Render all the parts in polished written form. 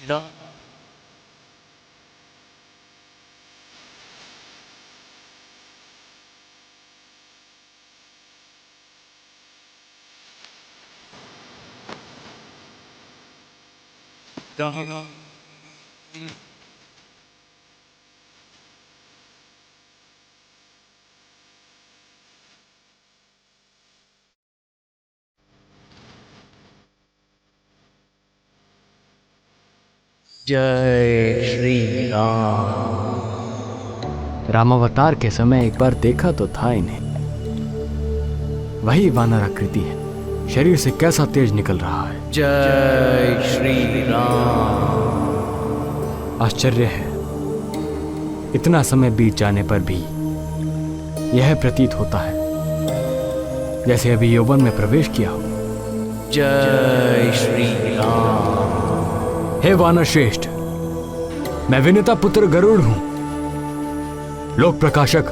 राम। राम। जय श्री राम। रामावतार के समय एक बार देखा तो था इन्हें। वही वानर आकृति है, शरीर से कैसा तेज निकल रहा है। जय श्री राम। आश्चर्य है, इतना समय बीत जाने पर भी यह प्रतीत होता है जैसे अभी यौवन में प्रवेश किया हो। जय श्री राम। हे वानर श्रेष्ठ, मैं विनता पुत्र गरुड़ हूं, लोक प्रकाशक,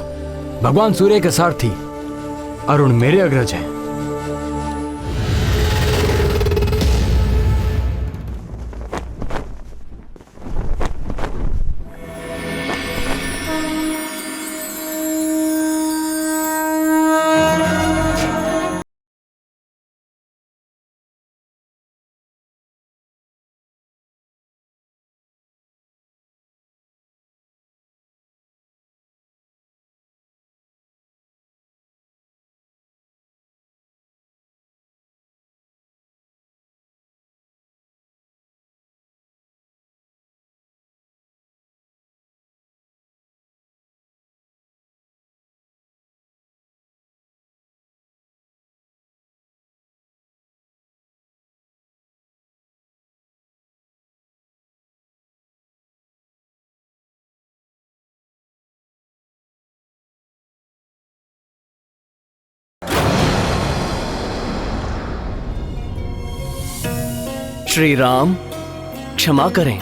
भगवान सूर्य के सारथी, अरुण मेरे अग्रज हैं। श्री राम, क्षमा करें।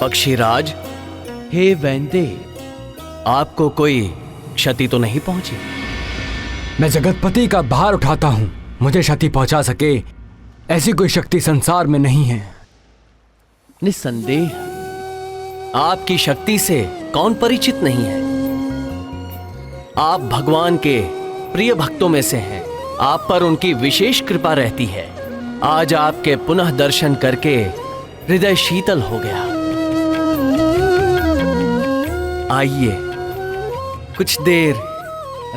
पक्षीराज, हे वैंदे, आपको कोई क्षति तो नहीं पहुंची? मैं जगतपति का भार उठाता हूं, मुझे क्षति पहुंचा सके ऐसी कोई शक्ति संसार में नहीं है। निस्संदेह आपकी शक्ति से कौन परिचित नहीं है। आप भगवान के प्रिय भक्तों में से हैं, आप पर उनकी विशेष कृपा रहती है। आज आपके पुनः दर्शन करके हृदय शीतल हो गया। आइए कुछ देर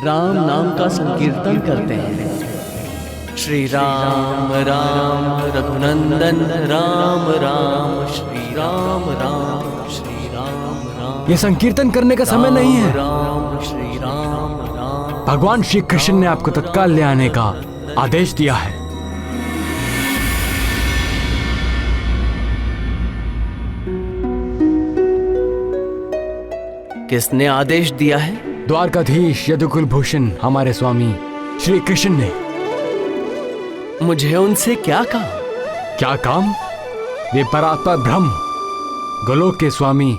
राम नाम का संकीर्तन करते हैं। श्री राम राम रघुनंदन राम राम, श्री राम राम, श्री राम राम। यह संकीर्तन करने का समय नहीं है। राम श्री राम राम। भगवान श्री कृष्ण ने आपको तत्काल ले आने का आदेश दिया है। किसने आदेश दिया है? द्वारकाधीश यदुकुल भूषण हमारे स्वामी श्री कृष्ण ने। मुझे उनसे क्या काम? क्या काम? वे परात्पर ब्रह्म गोलोक के स्वामी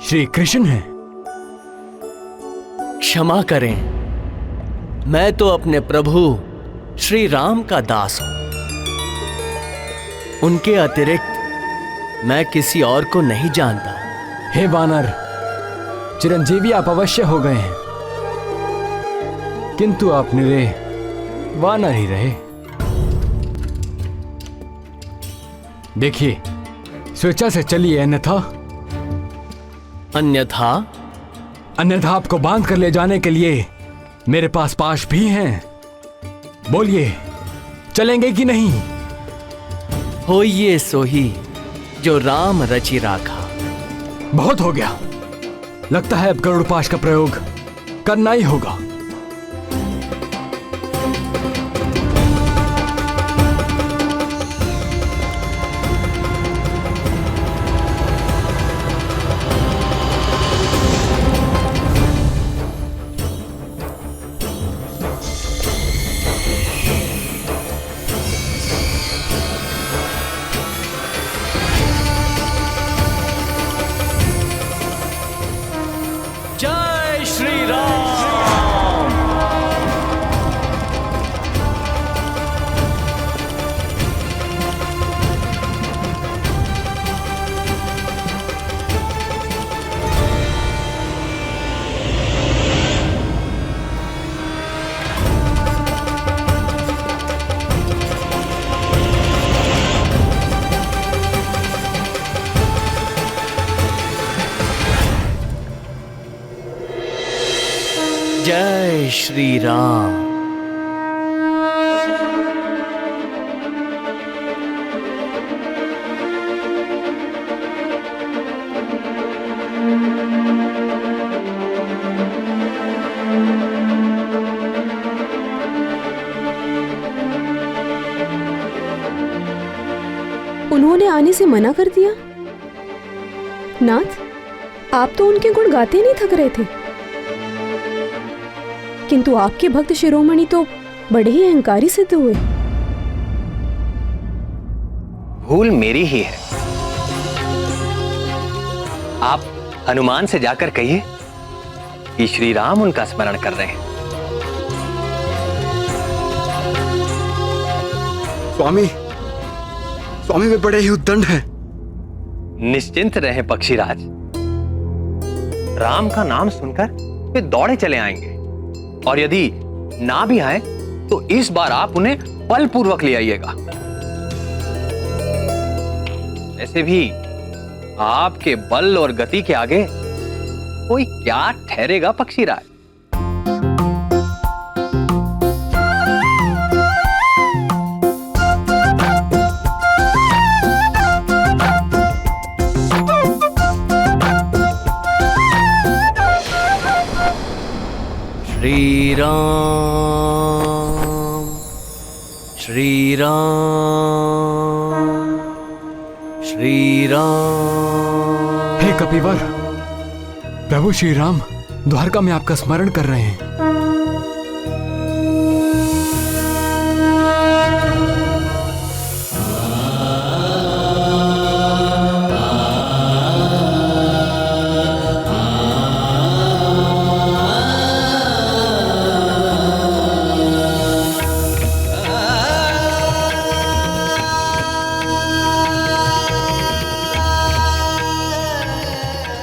श्री कृष्ण हैं। क्षमा करें, मैं तो अपने प्रभु श्री राम का दास हूं। उनके अतिरिक्त मैं किसी और को नहीं जानता। हे वानर, चिरंजीवी आप अवश्य हो गए हैं, किंतु आप निरे वानर ही रहे। देखिए, स्वेच्छा से चलिए, अन्यथा आपको बांध कर ले जाने के लिए मेरे पास पाश भी हैं। बोलिए, चलेंगे कि नहीं? होइए सोही जो राम रचि राखा। बहुत हो गया, लगता है अब गरुड़ पाश का प्रयोग करना ही होगा। जय श्री राम। जय श्री राम। उन्होंने आने से मना कर दिया? नाथ, आप तो उनके गुण गाते नहीं थक रहे थे, किंतु आपके भक्त शिरोमणि तो बड़े ही अहंकारी सिद्ध हुए। भूल मेरी ही है। आप हनुमान से जाकर कहिए कि श्री राम उनका स्मरण कर रहे हैं। स्वामी, स्वामी वे बड़े ही उद्दंड हैं। निश्चिंत रहें पक्षीराज, राम का नाम सुनकर वे दौड़े चले आएंगे, और यदि ना भी आए तो इस बार आप उन्हें बलपूर्वक ले आइएगा। ऐसे भी आपके बल और गति के आगे कोई क्या ठहरेगा पक्षीराज। श्री राम, श्री राम, श्री राम। हे कपिवर, प्रभु श्री राम द्वारका में आपका स्मरण कर रहे हैं।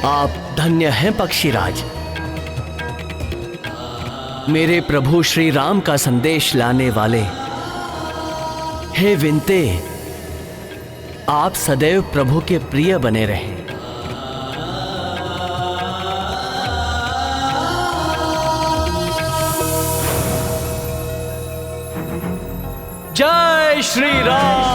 आप धन्य हैं पक्षीराज। मेरे प्रभु श्री राम का संदेश लाने वाले हे विनते, आप सदैव प्रभु के प्रिय बने रहें। जय श्री राम।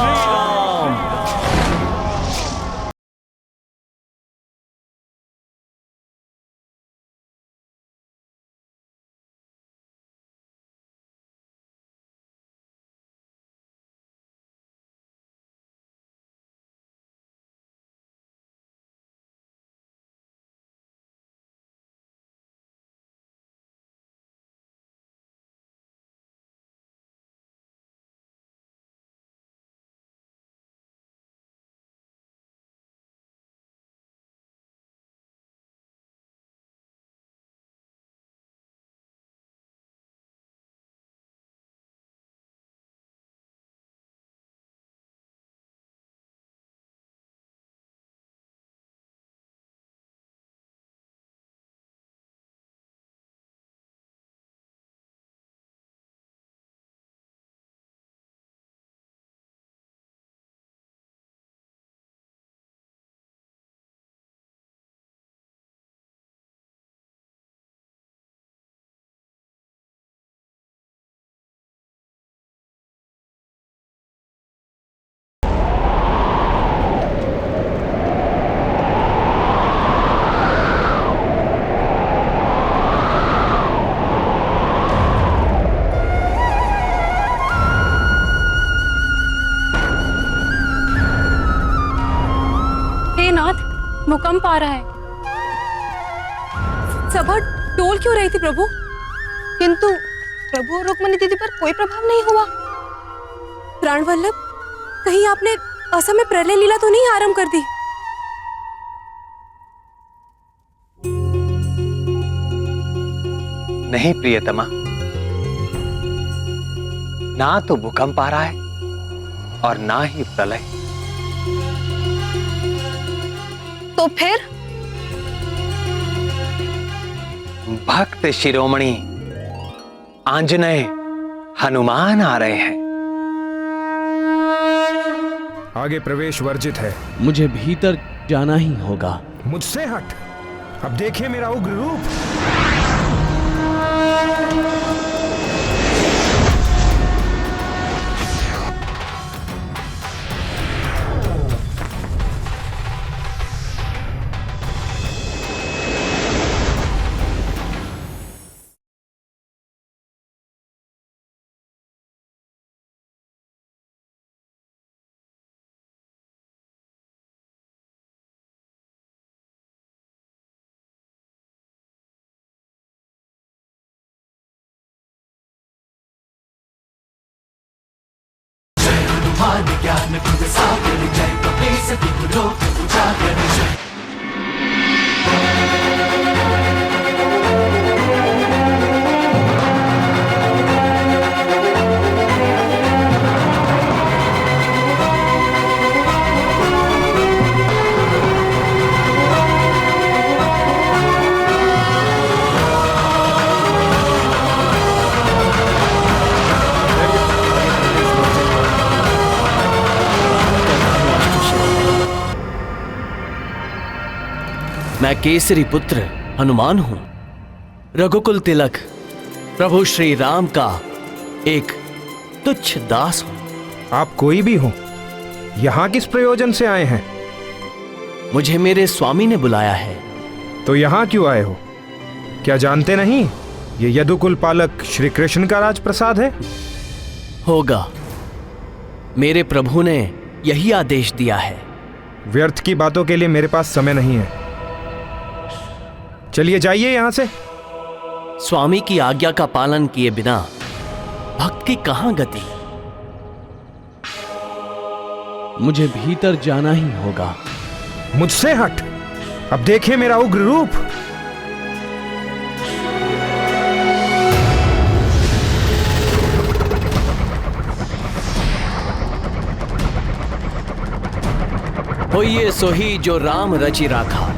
भूकंप आ रहा है। सभा डोल क्यों रही थी प्रभु? किंतु प्रभु और रुक्मिणी दीदी पर कोई प्रभाव नहीं हुआ। प्राणवल्लभ, कहीं आपने असमय प्रलय लीला तो नहीं आरंभ कर दी? नहीं प्रियतमा, ना तो भूकंप आ रहा है और ना ही प्रलय। तो फिर भक्त शिरोमणि आंजनेय हनुमान आ रहे हैं। आगे प्रवेश वर्जित है। मुझे भीतर जाना ही होगा। मुझसे हट। अब देखिए मेरा उग्र रूप। मैं केसरी पुत्र हनुमान हूं, रघुकुल तिलक प्रभु श्री राम का एक तुच्छ दास हूं। आप कोई भी हो, यहाँ किस प्रयोजन से आए हैं? मुझे मेरे स्वामी ने बुलाया है। तो यहाँ क्यों आए हो? क्या जानते नहीं ये यदुकुल पालक श्री कृष्ण का राजप्रसाद है? होगा, मेरे प्रभु ने यही आदेश दिया है। व्यर्थ की बातों के लिए मेरे पास समय नहीं है। चलिए जाइए यहाँ से। स्वामी की आज्ञा का पालन किए बिना भक्त की कहां गति। मुझे भीतर जाना ही होगा। मुझसे हट। अब देखिए मेरा उग्र रूप। होइए सोही जो राम रचि राखा।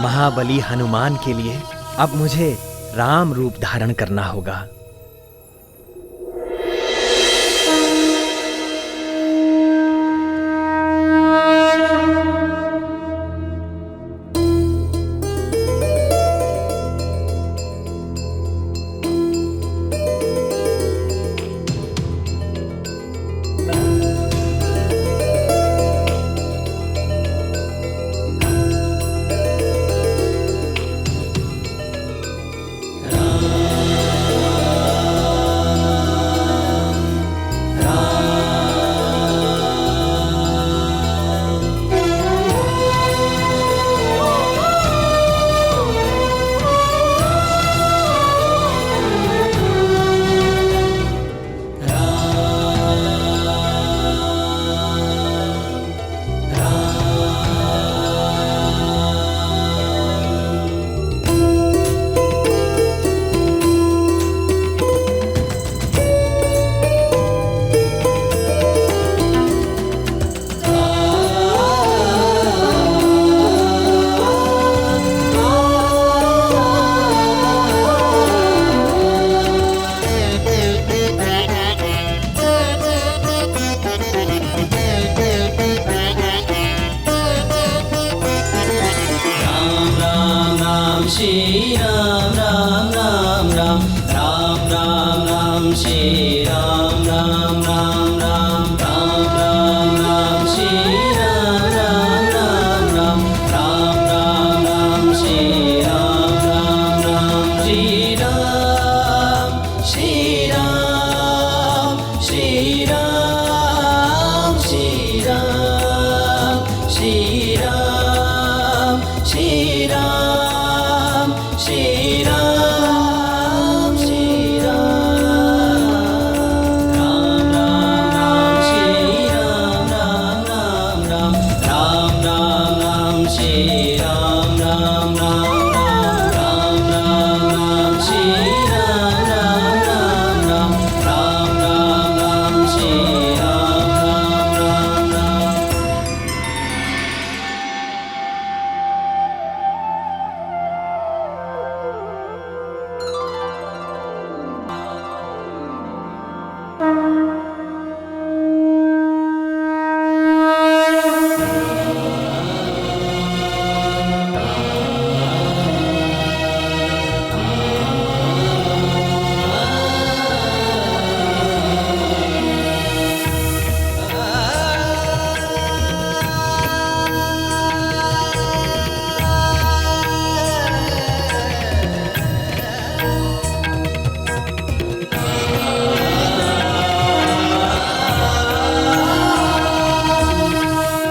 महाबली हनुमान के लिए अब मुझे राम रूप धारण करना होगा। शीश